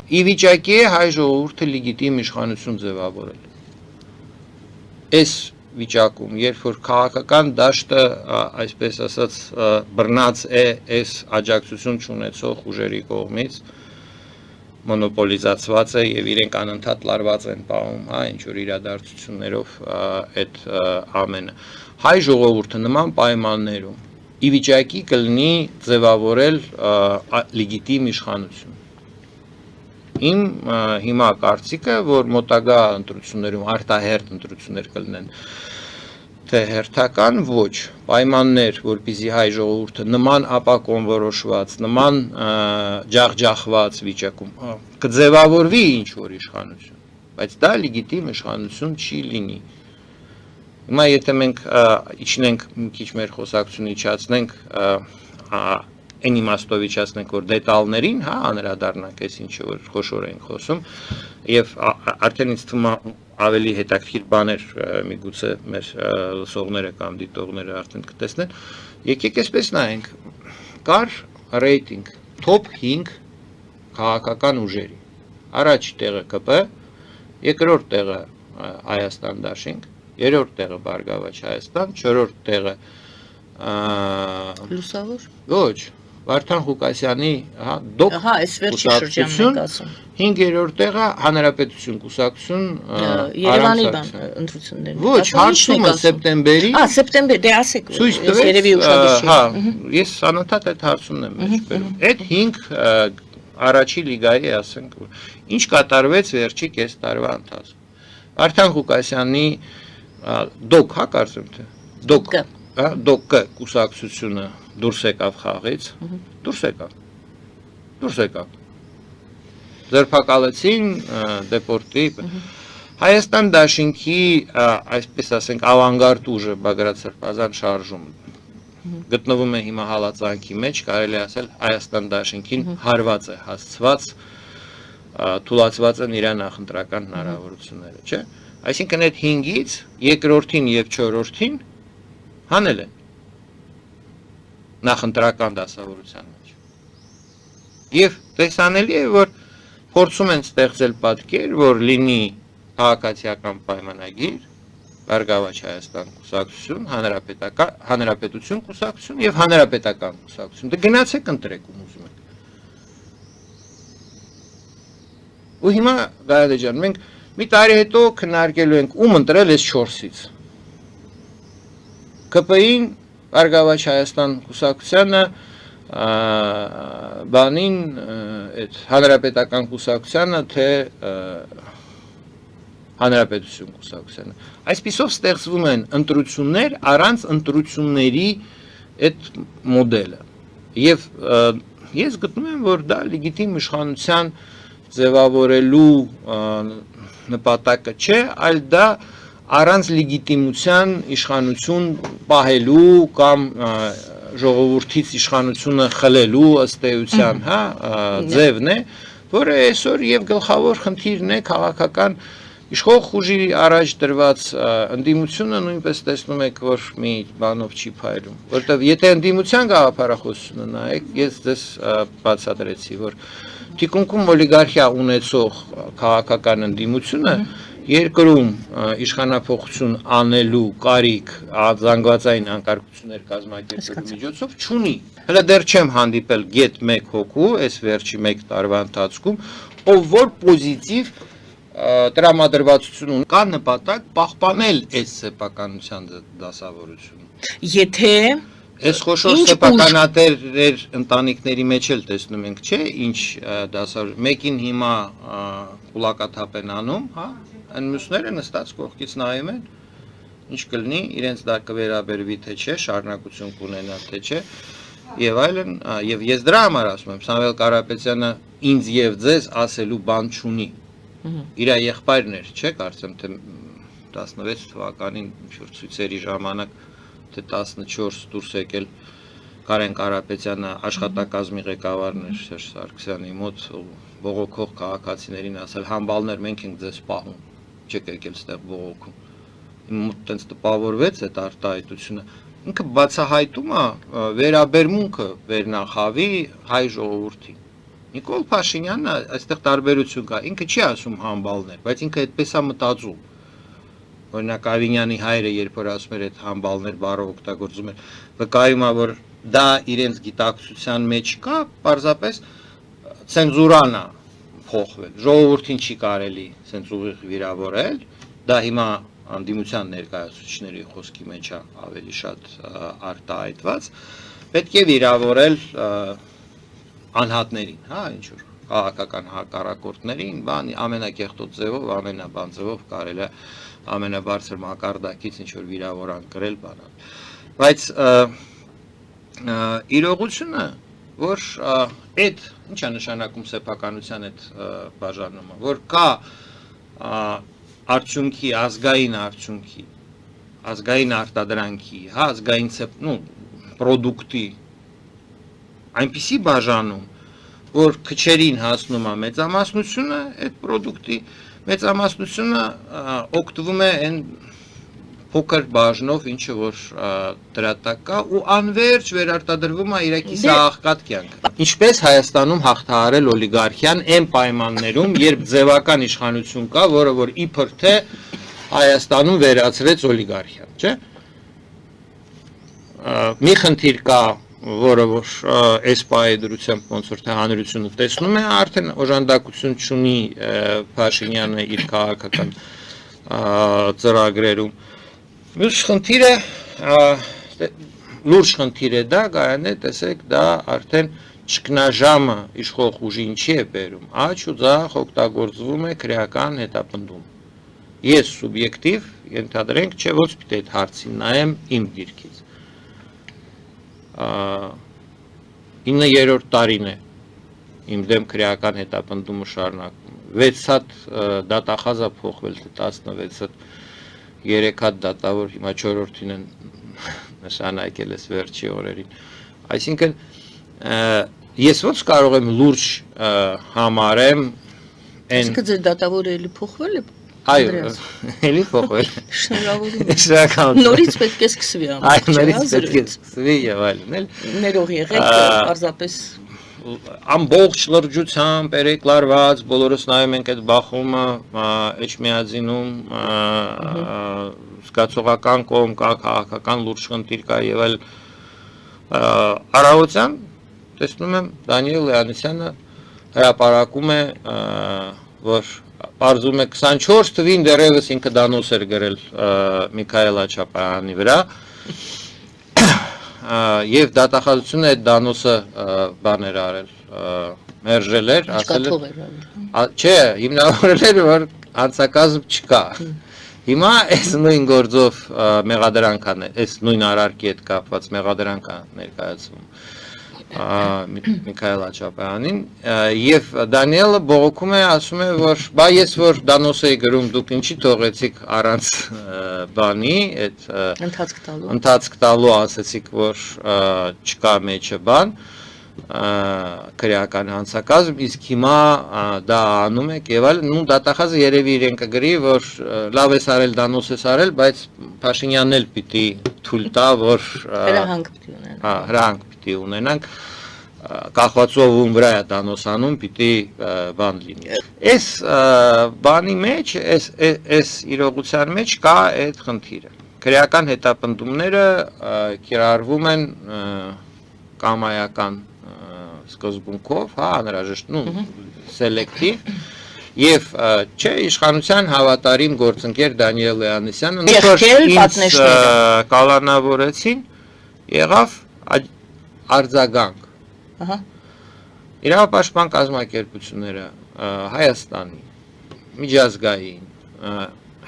ի վիճակի է հայ ժողովուրդը լեգիտիմ իշխանություն ձևավորել։ Այս վիճակում, երբ որ քաղաքական դաշտը, այսպես ասած, բռնած է այս աջակցություն չունեցող ուժերի կողմից, մոնոպոլիզացված է եւ իրենք անընդհատ լարված են պահում, ինչ որ իրադարձություններով այդ ամենը։ Հայ ժողովուրդը նման պայմաններում ի վիճակի կլինի ձևավորել լեգիտիմ իշխանություն։ Իմ հիմա կարծիքը, որ մոտակա ընտրություններում արտահերթ ընտրություններ կլինեն, թե հերթական ոչ, պայմաններ, որպեսզի հայ ժողովուրդը նման ապակոնորոշված, նման ջախջախված վիճակում կձևավորվի ինչ որ իշխանություն, բայց դա լեգիտիմ իշխանություն չի լինի։ Հիմա եթե մենք իջնենք մի քիչ մեր խոսակցությունը իջացնենք, այն իմաստով իջացնենք, որ դետալներին, անդրադառնանք, այս ինչը որ խոշոր ենք խոսում, եւ արդեն ինձ թվում է ավելի հետաքրքիր բաներ միգուցե մեր լսողները կամ դիտողները արդեն կտեսնեն, եկեք այսպես նայենք, կար ռեյտինգ top 5 քաղաքական ուժերի, առաջի տեղը ԿՊ, երկրորդ տեղը Հայաստան դաշինք, երրորդ տեղը Բարգավաճ Հայաստան, չորրորդ տեղը Լուսավոր։ Ոչ, Վարդան Ղուկասյանի, դոկ կուսակցություն, 5-րդ տեղը Հանրապետություն կուսակցություն, Երևանի բան ընտրություններն։ Ոչ, հարցումը սեպտեմբերի։ Սեպտեմբեր, դե ասեք, ցույց տվեց, երևի ուշադիր չի։ Ես անընդհատ այդ հարցումն եմ մեջ բերում։ Այդ 5 առաջի լիգայի, ասենք, ինչ կատարվեց վերջի կես տարվա ընթացքում։ Վարդան Ղուկասյանի դոկ, կարծեմ թե, դոկ կուսակցությունը դուրս եկավ խաղից, դուրս եկավ, ձերբակալեցին, դեպորտի, Հայաստան դաշինքի, այսպես ասենք, ավանգարդ ուժը Բագրատ Սրբազան շարժում գտնվում է հիմա հալածանքի մեջ, կարելի ասել Հայաստան դաշինքին հարված է հասցված, թուլացված են իր նախընտրական հնարավորությունները, չէ՞։ Այսինքն այդ 5-ից երկրորդին եւ չորրորդին հանել են նախընտրական դասավորության մեջ։ Եվ տեսանելի է, որ փորձում են ստեղծել պատկեր, որ լինի քաղաքացիական պայմանագիր, Բարգավաճ Հայաստան կուսակցություն, Հանրապետություն կուսակցություն եւ Հանրապետական կուսակցություն։ Դե գնացեք ընտրեք ում ուզում եք։ Ու հիմա Գայադե ջան, մենք մի տարի հետո քննարկելու ենք ում ընտրել այս 4-ից։ ԿՊ-ին, Բարգավաճ Հայաստան կուսակցությանը, բանին, այդ Հանրապետական կուսակցությանը, թե Հանրապետություն կուսակցությանը։ Այսպիսով ստեղծվում են ընտրություններ առանց ընտրությունների այդ մոդելը։ Եվ ես գտնում եմ, որ դա լեգիտիմ իշխանության ձևավորելու նպատակը չէ, այլ դա առանց լեգիտիմության իշխանություն պահելու կամ ժողովրդից իշխանությունը խլելու ըստ էության, ձևն է, որը այսօր եւ գլխավոր խնդիրն է քաղաքական իշխող ուժի առաջ դրված ընդդիմությունը նույնպես տեսնում եք, որ մի բանով չի փայլում, որտեղ եթե ընդդիմության գաղափարախոսությունը նայեք, ես դες բացատրեցի, որ թիկունքում օլիգարխիա ունեցող քաղաքական ընդդիմությունը երկրում իշխանափոխություն անելու կարիք զանգվածային անկարգություններ կազմակերպելու միջոցով չունի։ Հələ դեռ չեմ հանդիպել գետ 1 հոգու, այս վերջի 1 տարվա ընթացքում, ով որ պոզիտիվ տրամադրվածություն ունի, կա նպատակ պահպանել այս սեփականության դասավորությունը։ Եթե Այս խոշոր սեփականատերեր ընտանիքների մեջ էլ տեսնում ենք, չէ, ինչ դասավոր, մեկին հիմա կուլակաթափ են անում, այն մյուսները նստած կողքից նայում են, ինչ կլինի, իրենց դա կվերաբերվի թե չէ, շարունակություն կունենա թե չէ, եւ այլն, եւ ես դրա համար ասում եմ, Սամվել Կարապետյանը ինձ եւ ձեզ ասելու բան չունի։ Իր եղբայրն էր, չէ, կարծեմ թե 16 թվականին ինչ-որ ցույցերի ժամանակ թե 14 դուրս եկել Կարեն Կարապետյանը աշխատակազմի ղեկավարն էր Սերժ Սարգսյանի մոտ բողոքող քաղաքացիներին ասել համբալներ մենք ենք ձեզ պահում, չեք եկել ստեղ բողոքում։ Իմ մոտ տենց տպավորվեց այդ արտահայտությունը։ Ինքը բացահայտում է վերաբերմունքը վերնախավի հայ ժողովրդին։ Նիկոլ Փաշինյանը այստեղ տարբերություն կա, ինքը չի ասում համբալներ, բայց ինքը այդպես է մտածում։ Օրինակ Ավինյանի հայրը երբ որ ասում էր այդ համբալներ բառը օգտագործում էր, վկայում է որ դա իրենց գիտակցության մեջ կա, պարզապես ցենզուրան է փոխվել։ Ժողովրդին չի կարելի ցենց ուղիղ վիրավորել, դա հիմա անդիմության ներկայացուցիչների խոսքի մեջ է ավելի շատ արտահայտված, պետք է վիրավորել անհատներին, հա, ինչ որ քաղաքական հակառակորդներին, բան ամենակեղտոտ ձևով, ամենաբան ձևով կարելի է ամենաբարձր մակարդակից ինչ որ վիրավորան կրել բանալ։ Բայց իրողությունը, որ այդ ինչ է նշանակում սեփականության այդ բաժանումը, որ կա արդյունքի, ազգային արդյունքի, ազգային արտադրանքի, հա, ազգային պրոդուկտի այնպիսի բաժանում, որ քչերին հասնում է մեծամասնությունը այդ պրոդուկտի, մեծամասնությունը օգտվում է այն փոքր բաժնով, ինչը որ դրա տակ կա ու անվերջ վերարտադրվում է իր կիսաղաղկատ կյանքը։ Ինչպես Հայաստանում հաղթահարել օլիգարխիան այն պայմաններում, երբ ձևական իշխանություն կա, որը որ իբր թե Հայաստանում վերացրեց օլիգարխիան, չէ՞։ Մի խնդիր կա, որը որ այս պահի դրությամբ ոնց որ թե հանրությունը տեսնում է, արդեն օժանդակություն չունի Փաշինյանը իր քաղաքական ծրագրերում։ Մյուս խնդիրը լուրջ խնդիր է դա, գայան է, տեսեք, դա արդեն ճգնաժամը իշխող ուժին չի է բերում, աջ ու ձախ օգտագործվում է քրեական հետապնդում։ Ես սուբյեկտիվ ենթադրենք, չէ ոչ պիտի այդ հարցին նայեմ իմ դիրքից։ 9-րդ տարին է իմ դեմ քրեական հետապնդումը շարունակվում։ 6 հատ դատախազա փոխվել, 16 հատ 3 հատ դատավոր, հիմա 4-րդին են նշանակել ես վերջի օրերին։ Այսինքն ես ո՞նց կարող եմ լուրջ համարեմ այն։ Իսկ ձեր դատավորը էլի փոխվել է։ Այո, էլի փոխվել։ Շնորհակալություն։ Նորից պետք է սկսվի ամեն։ Այո, նորից պետք է սկսվի եւ այլն, էլ։ Ներող եղեք, պարզապես ամբողջ լրջությամբ երեկլարված, բոլորս նայում ենք այդ բախումը, Էջմիածինում, զգացողական կողմ կա, քաղաքական լուրջ խնդիր կա եւ այլ առավոտյան տեսնում եմ Դանիել Լեոնիսյանը հրապարակում է, որ Պարզում է 24 թվին դեռևս ինքը դանոս էր գրել Միքայել Աչապայանի վրա եւ դատախազությունը այդ դանոսը բան էր արել մերժել էր, ասել էր չէ, հիմնավորել էր որ անցակազմ չկա։ Հիմա այս նույն գործով մեղադրանք է, այս նույն արարքի հետ կապված մեղադրանք է ներկայացվում Միքայել Աչապյանին եւ Դանիելը բողոքում է, ասում է, որ բա ես որ դանոս էի գրում, դուք ինչի թողեցիք առանց բանի, այդ ընթացք տալու ասեցիք, որ չկա մեջը բան, քրեական հանցակազմ, իսկ հիմա դա անում եք եւ այլն, ու դատախազը երևի իրեն կգրի, որ լավ ես արել, դանոս ես արել, բայց Փաշինյանն էլ պիտի թույլ տա, որ հրահանգ պիտի ունենա։ Հա, հրահանգ ունենանք կախվածով ում վրա է դանոսանում պիտի բան լինի։ Այս բանի մեջ, այս իրողության մեջ կա այդ խնդիրը։ Քրեական հետապնդումները կիրառվում են կամայական սկզբունքով, հա, անհրաժեշտ, սելեկտիվ եւ չէ, իշխանության հավատարիմ գործընկեր Դանիել Լեոնիսյանը նույնպես ինձ կալանավորեցին, եղավ արձագանք։ Ահա։ Իրավապաշտպան կազմակերպությունները Հայաստանի, միջազգային,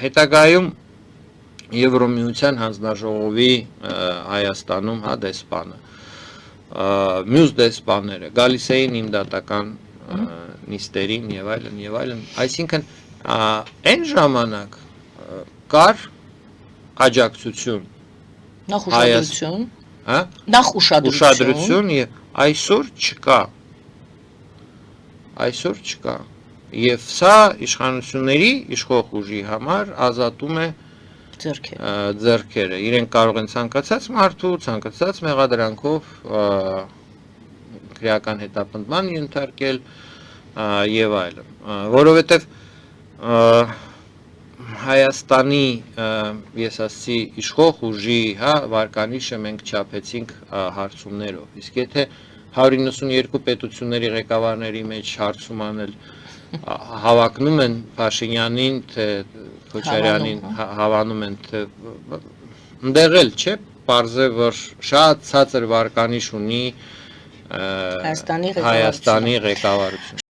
հետագայում Եվրոմիության հանձնաժողովի Հայաստանում հա դեսպանը, մյուս դեսպանները գալիս էին իմ դատական նիստերին եւ այլն, այսինքն այն ժամանակ կար աջակցություն, նախ ուշադրություն, հա? Նախ ուշադրություն եւ այսօր չկա։ Եվ սա իշխանությունների իշխող ուժի համար ազատում է ձեռքերը։ Իրենք կարող են ցանկացած մարդու, ցանկացած մեղադրանքով քրեական հետապնդման ենթարկել եւ այլն, որովհետեւ Հայաստանի ես ասացի իշխող ուժի, հա, վարկանիշը մենք չափեցինք հարցումներով, իսկ եթե 192 պետությունների ղեկավարների մեջ հարցում անել հավակնում են Փաշինյանին, թե Քոչարյանին հավանում են, թե ընդեղ էլ չէ, պարզ է, որ շատ ցածր վարկանիշ ունի Հայաստանի ղեկավարությունը